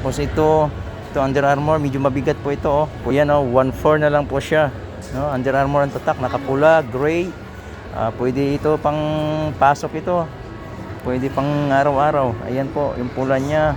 Tapos ito Under Armour, medyo mabigat po ito. Yan 1.4 na lang po siya. No, Under Armour ang tatak, nakapula, gray. Pwede ito pang pasok ito. Pwede pang araw-araw. Ayan po, yung pula niya.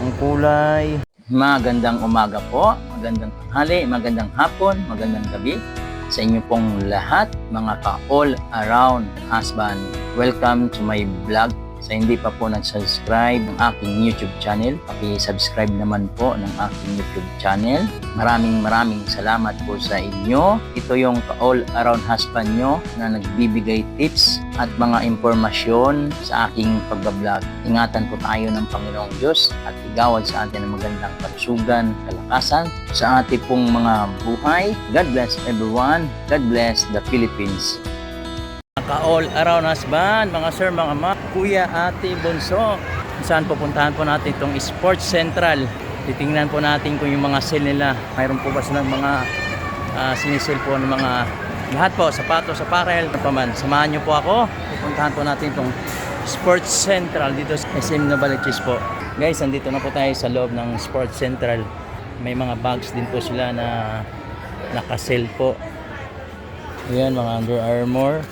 Ang kulay. Magandang umaga po, magandang tanghali, magandang hapon, magandang gabi sa inyo pong lahat, mga ka-all-around husband. Welcome to my vlog. Sa hindi pa po nag-subscribe ng aking YouTube channel, paki-subscribe naman po ng aking YouTube channel. Maraming salamat po sa inyo. Ito yung ka-all-around husband nyo na nagbibigay tips at mga impormasyon sa aking pagbablog. Ingatan po tayo ng Panginoong Diyos at igawad sa atin ng magandang kalusugan, kalakasan sa ating pong mga buhay. God bless everyone. God bless the Philippines. Ka-all around husband, mga sir, mga ma, kuya, ate, bunso. Saan pupuntahan po natin itong Sports Central. Titingnan po natin kung yung mga sale nila. Mayroon po ba silang mga sinisale po ng mga lahat po, sapatos, apparel, paman. Samahan nyo po ako. Pupuntahan po natin itong Sports Central dito sa SM Novaliches po. Guys, andito na po tayo sa loob ng Sports Central. May mga bags din po sila na naka-sale po. Ayan, mga Under Armour.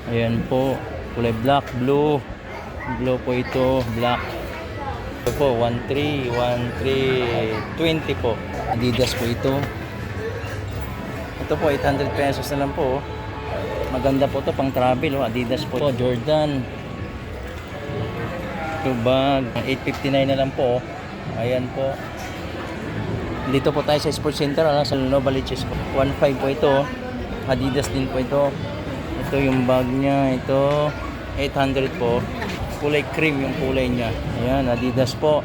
Ayan po, kulay black, blue po ito, black. Ito po, 1320 po. Adidas po ito. Ito po, 800 pesos na lang po. Maganda po ito, pang travel. Adidas po, Jordan. Ito bag, 859 na lang po. Ayan po. Dito po tayo sa Sports Center, sa Novaliches po. 15 po ito. Adidas din po ito. Ito yung bag niya, ito 800 po, kulay cream yung kulay niya. Ayan, Adidas po.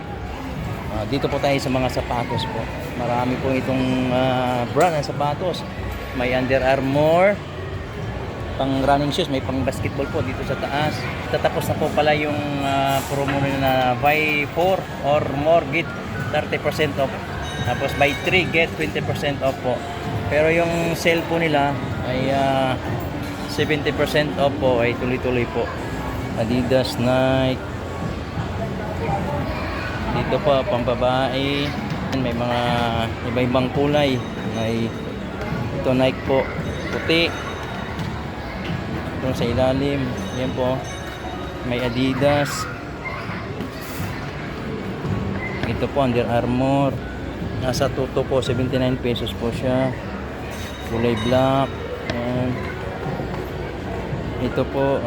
Dito po tayo sa mga sapatos po. Marami po itong brand ng sapatos. May Under Armour, pang running shoes, may pang basketball po dito sa taas. Tatapos na po pala yung promo na buy 4 or more get 30% off. Tapos buy 3 get 20% off po. Pero yung sale po nila ay 70% off po, ay tuloy-tuloy po. Adidas, Nike. Dito po, pambabae. May mga iba-ibang kulay. May ito Nike po, puti. Ito sa ilalim. Yan po. May Adidas. Ito po, Under Armour. Nasa tuto po, 79 pesos po siya. Kulay black. Ayan. Ito po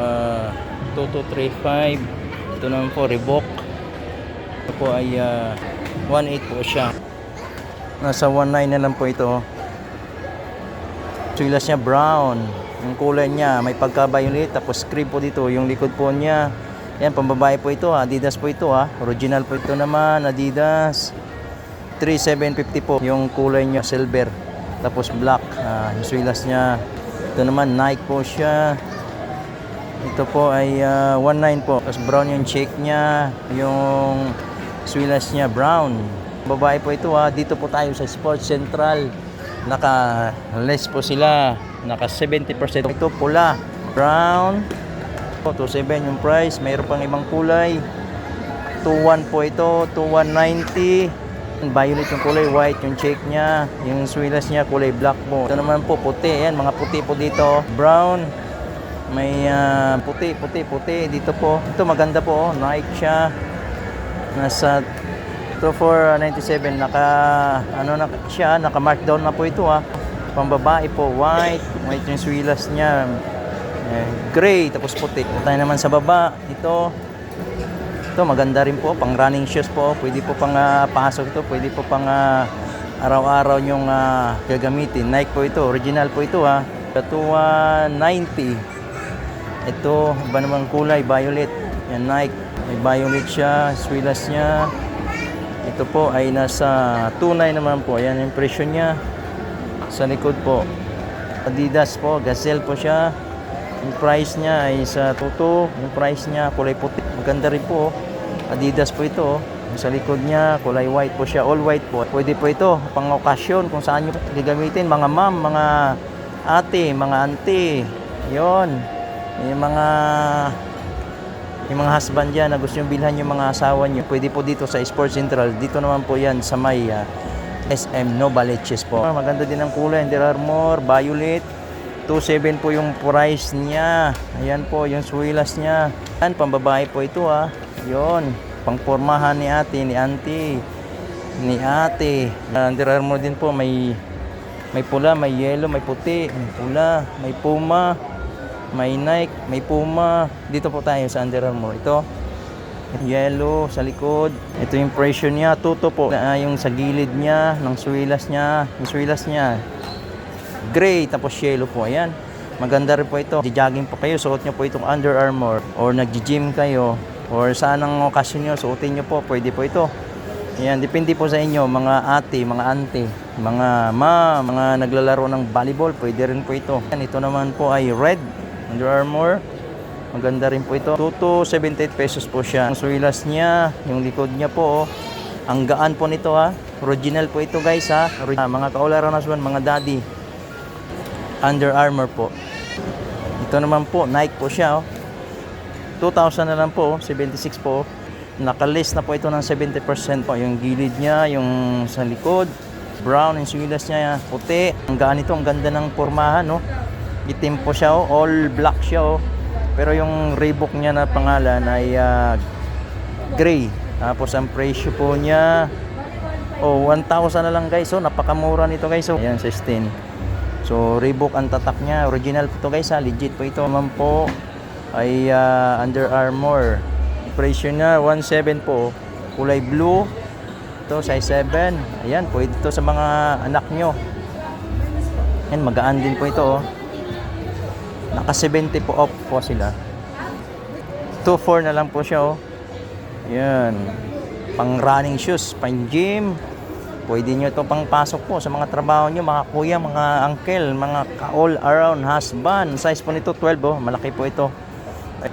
2235. Ito naman po Reebok. Ito po ay 18 po siya. Nasa 19 na lang po ito. Sulas niya brown. Yung kulay niya may pagka-violet, tapos cream po dito yung likod po niya. Yan, pambabae po ito, Adidas po ito Original po ito naman, Adidas. 3750 po yung kulay niya, silver. Tapos black, yung sulas niya. Ito naman Nike po siya. Ito po ay 19 po. Tapos brown yung check niya, yung swilas niya brown. Babae po ito Dito po tayo sa Sports Central. Naka-less po sila. Naka 70%. Ito pula, brown. 27 yung price. Mayroon pang ibang kulay. 21 po ito, 2190. Violet yung kulay, white yung check niya. Yung swilas niya kulay black po. Ito naman po puti. Yan, mga puti po dito. Brown. May puti dito po. Ito maganda po, Nike siya. Nasa ito for 97 naka markdown na po ito Pambabae po, white yung swilas niya. Gray tapos puti. Tayo naman sa baba, ito maganda rin po, pang running shoes po. Pwede po pang pasok ito, pwede po pang araw-araw yung gagamitin. Nike po ito, original po ito 290. Ito, iba naman kulay, violet. Yan, Nike. May violet siya, swilas niya. Ito po ay nasa 29 naman po. Ayan yung presyo niya. Sa likod po. Adidas po, Gazelle po siya. Yung price niya ay sa tuto. Yung price niya, kulay puti. Maganda rin po. Adidas po ito. Sa likod niya, kulay white po siya. All white po. Pwede po ito, pang okasyon. Kung saan nyo gagamitin. Mga ma'am, mga ate, mga auntie. Yon. Yung mga Yung mga husband dyan na gusto nyo bilhan yung mga asawa nyo, pwede po dito sa Sports Central. Dito naman po yan sa may SM Novaliches po. Maganda din ang kulay, Under Armour, violet. 2.7 po yung price niya. Ayan po, yung swilas niya. Ayan, pambabae po ito Yun, pangpormahan ni ate, ni auntie, ni ate. Under Armour din po, may pula, may yellow, may puti, may pula, may Puma, may Nike, may Puma. Dito po tayo sa Under Armour. Ito, yellow sa likod. Ito yung presyo niya, tuto po. Yung sa gilid niya, ng swilas niya, yung swilas niya, gray, tapos yellow po. Ayan, maganda rin po ito. Jogging po kayo, suot nyo po itong Under Armour. Or nag-gym kayo, or saan ang okasyon nyo, suotin nyo po, pwede po ito. Ayan, depende po sa inyo, mga ate, mga auntie, mga mga naglalaro ng volleyball, pwede rin po ito. Ayan, ito naman po ay red, Under Armour. Maganda rin po ito. 278 pesos po siya. Ang swilas niya, yung likod niya po, ang gaan po nito Original po ito guys Mga kaularan na mga daddy. Under Armour po. Ito naman po, Nike po siya 2,000 na lang po, 76 po. Nakalist na po ito ng 70% po. Yung gilid niya, yung sa likod, brown, yung swilas niya, puti. Ang gaan ito, ang ganda ng pormahan Itim po siya all black siya Pero yung Reebok niya na pangalan ay gray. Tapos ang presyo po niya 1,000 na lang guys. Napakamura nito guys. Ayan, 16. So Reebok ang tatak niya. Original po ito guys legit po ito. Naman po ay Under Armour. Presyo niya 1,700 po. Kulay blue. Ito size 7. Ayan, pwede ito sa mga anak nyo. Ayan, magaan din po ito Naka 70 po off po sila. 2,400 na lang po siya Yan. Pang running shoes, pang gym. Pwede nyo ito pang pasok po sa mga trabaho nyo, mga kuya, mga uncle, mga all around husband. Size po nito 12 malaki po ito.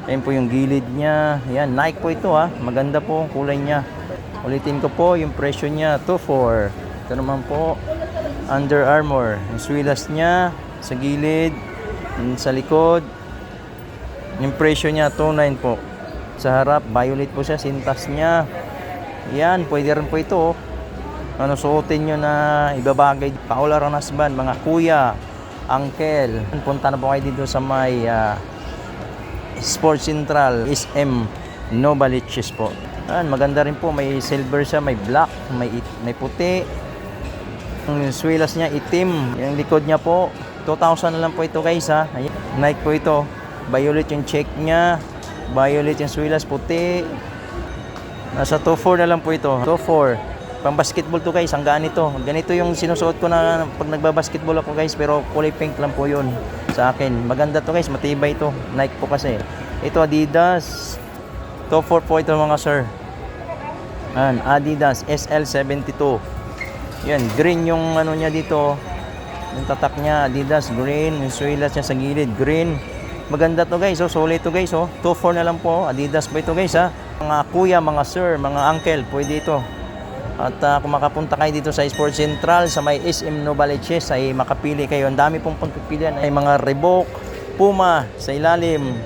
Ayan po yung gilid niya. Yan, Nike po ito Maganda po ang kulay niya. Ulitin ko po yung presyo niya 2,400. Ito naman po Under Armour. Yung swilas niya sa gilid, sa likod, yung presyo niya 2,900 po. Sa harap, violet po siya, sintas niya. Yan, pwede rin po ito suotin nyo na ibabagay kaularan husband, mga kuya, uncle. Punta na po kayo dito sa may Sports Central SM Novaliches po. Yan, maganda rin po, may silver siya, may black, may puti. Yung swilas niya itim, yung likod niya po 2,000 na lang po ito guys Nike po ito. Violet yung check niya, violet yung swilas, puti. Nasa 2,400 na lang po ito. 2,400. Pang basketball to guys, ang gaan ito. Ganito yung sinusuot ko na pag nagbabasketball ako guys, pero kulay pink lang po yun sa akin. Maganda to guys, matibay ito. Nike po kasi. Ito Adidas. 2,400 po ito mga sir. Adidas SL72. Yan, green yung niya dito. Yung tatak niya, Adidas green, yung swilas niya sa gilid green. Maganda to guys, solid to guys 2,400 na lang po. Adidas po ito guys Mga kuya, mga sir, mga uncle, pwede ito. At kung makapunta kayo dito sa Sports Central sa may SM Novaliches ay makapili kayo. Ang dami pong pagpipilian ay mga Reebok, Puma sa ilalim.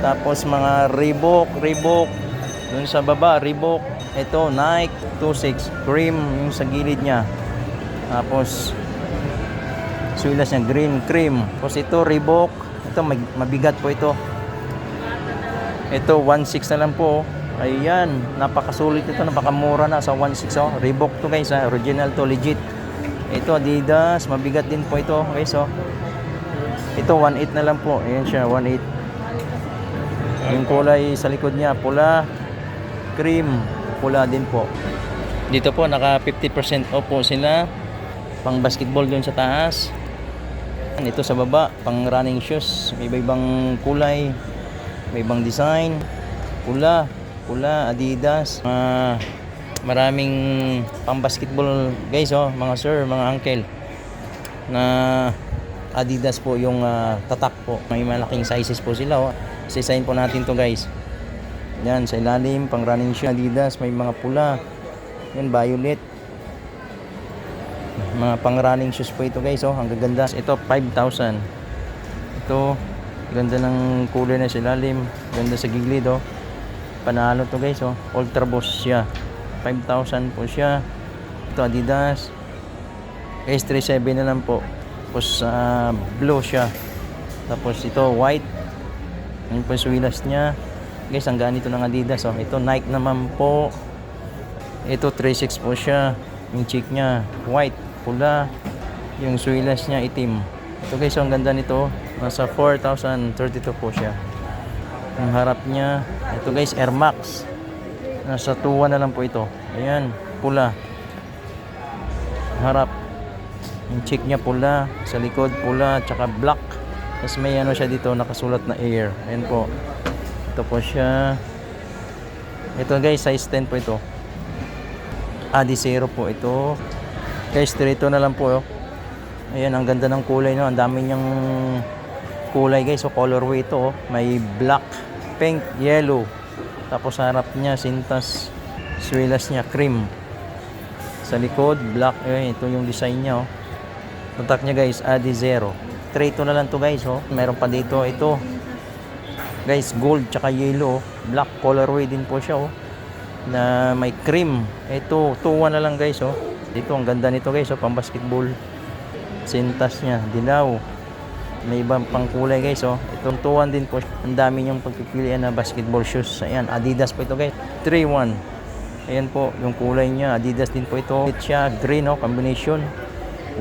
Tapos mga Reebok dun sa baba, Reebok. Ito Nike 26 cream yung sa gilid niya. Tapos swilas niya green cream. Tapos ito Reebok, ito mabigat po ito. Ito 1,600 na lang po. Ayan, napakasulit ito, napakamura na sa 1,600 Reebok to guys original to, legit. Ito Adidas, mabigat din po ito guys Ito 1,800 na lang po. Ayan siya, 1,800. Yung kulay sa likod niya, pula, cream, pula din po. Dito po naka 50% off po sila. Pang basketball dun sa taas. Ito sa baba, pang running shoes, may ibang kulay, may ibang design. Pula, Adidas. Maraming pang basketball guys mga sir, mga uncle. Na Adidas po yung tatak po. May malaking sizes po sila Sisign po natin to guys. Yan, sa ilalim, pang running shoes Adidas, may mga pula. Yan, violet. Mga pang running shoes po ito guys ang gaganda. Ito 5,000. Ito Ganda ng kulay na silalim. Ganda sa gilid, oh. Panalo to guys, oh. Ultra Boost siya. 5,000 po siya. Ito Adidas. S37 na lang po. Tapos blue siya. Tapos ito white. Yan po yung swilas niya. Guys, ang ganito ng Adidas, oh. Ito Nike naman po. Ito 36 po siya. Yung cheek niya white, pula. Yung swilas niya itim. Ito guys, ang ganda nito. Nasa 4,032 po siya. Yung harap niya, ito guys, Air Max. Nasa 2,1 na lang po ito. Ayan, pula. Harap. Yung cheek niya pula, sa likod pula, tsaka black. Tapos may ano siya dito, nakasulat na Air. Ayan po. Ito po siya. Ito guys, size 10 po ito. Adizero po ito. Guys, ito na lang po. Oh. Ayan, ang ganda ng kulay, no. Ang dami niyang kulay guys. So colorway ito. Oh. May black, pink, yellow. Tapos harap niya, sintas. Swilas niya, cream. Sa likod, black. Ayan, ito yung design niya. Oh. Contact niya guys, Adizero. Ito na lang to guys. Oh. Meron pa dito. Ito. Guys, gold tsaka yellow. Black colorway din po siya. Oh. Na may cream. Ito, 2-1 na lang guys. Oh. Dito, ang ganda nito guys. Oh. Pang basketball. Sintas niya, dilaw. May ibang pang kulay guys. Oh. Itong 2-1 din po. Ang dami niyong pagpipilian na basketball shoes. Ayan, Adidas po ito guys. 3-1. Ayan po, yung kulay niya. Adidas din po ito. Ito siya, green, oh, combination.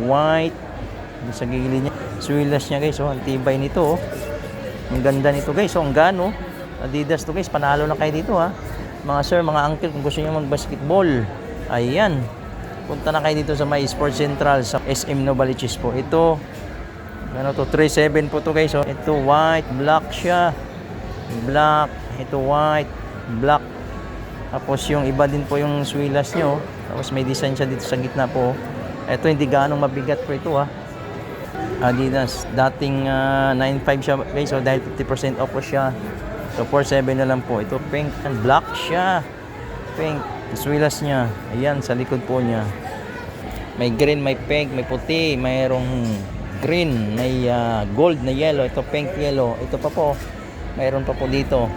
White. Sa gilid niya. Swilas niya guys. Oh. Ang tibay nito. Oh. Ang ganda nito guys. Oh. Ang gano. Adidas to guys. Panalo na kayo dito ha. Mga sir, mga uncle, kung gusto niyo mag-basketball. Ayan. Punta na kayo dito sa may Sports Central sa SM Novaliches po. Ito. Ano to? 3.7 po to guys. Oh. Ito white. Black siya. Black. Ito white. Black. Tapos yung iba din po yung swilas nyo. Tapos may design siya dito sa gitna po. Ito hindi gaano mabigat po ito ha. Adidas. Dating 9.5 siya guys. So dahil 50% off po siya. So 4.7 na lang po. Ito pink and black siya. Pink. Swilas niya. Ayan sa likod po niya. May green, may pink, may puti. Mayroong green, may gold na yellow. Ito pink yellow. Ito pa po. Mayroon pa po dito.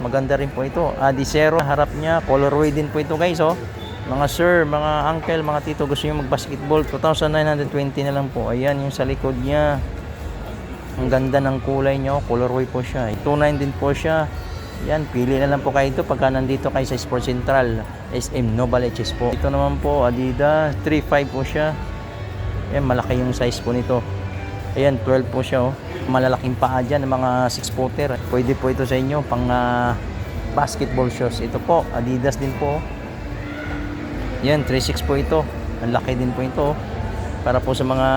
Maganda rin po ito. Adizero. Harap niya. Colorway din po ito guys. Oh. Mga sir, mga uncle, mga tito, gusto nyo mag-basketball, 2,920 na lang po. Ayan yung sa likod niya. Ang ganda ng kulay niya. Colorway po siya. 2.9 din po siya. Ayan, pili na lang po kayo ito pagka nandito kayo sa Sports Central, SM Novaliches po. Ito naman po, Adidas, 3.5 po siya. Ayan, malaki yung size po nito. Ayan, 12 po siya. Oh. Malalaking paa dyan, mga 6-footer. Pwede po ito sa inyo pang basketball shoes. Ito po, Adidas din po. Yan, 3.6 po ito. Ang laki din po ito. Para po sa mga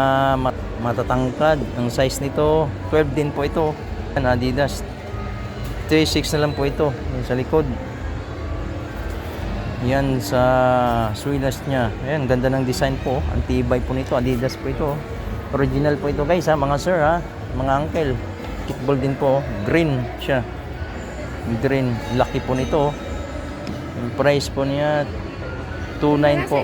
matatangkad. Ang size nito, 12 din po ito. Yan, Adidas. 3.6 na lang po ito. Yan, sa likod. Yan, sa swilas niya. Ayan, ganda ng design po. Ang tibay po nito. Adidas po ito. Original po ito guys ha, mga sir ha. Mga uncle. Basketball din po. Green siya. Green. Laki po nito. Yung price po niya 2.9 po.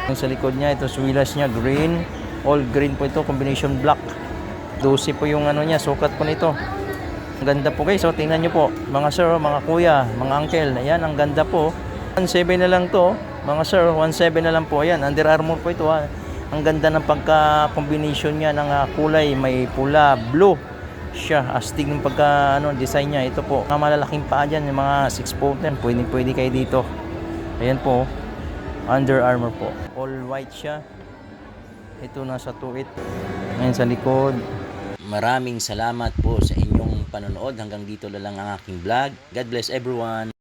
Yung sa likod niya, ito swilas niya, green. All green po ito, combination black. 12 po yung ano niya, sukat po nito. Ang ganda po guys, so tingnan nyo po. Mga sir, mga kuya, mga uncle. Ayan, ang ganda po. 1.7 na lang to. Mga sir, 1.7 na lang po. Ayan, Under Armour po ito ha. Ang ganda ng pagka-combination niya ng kulay. May pula, blue siya. Astig ng pagka design niya. Ito po, mga malalaking paa dyan, yung mga 6-footer. Pwede kayo dito. Ayan po. Under Armour po. All white siya. Ito nasa 2.8. Ngayon sa likod. Maraming salamat po sa inyong panonood. Hanggang dito na lang ang aking vlog. God bless everyone.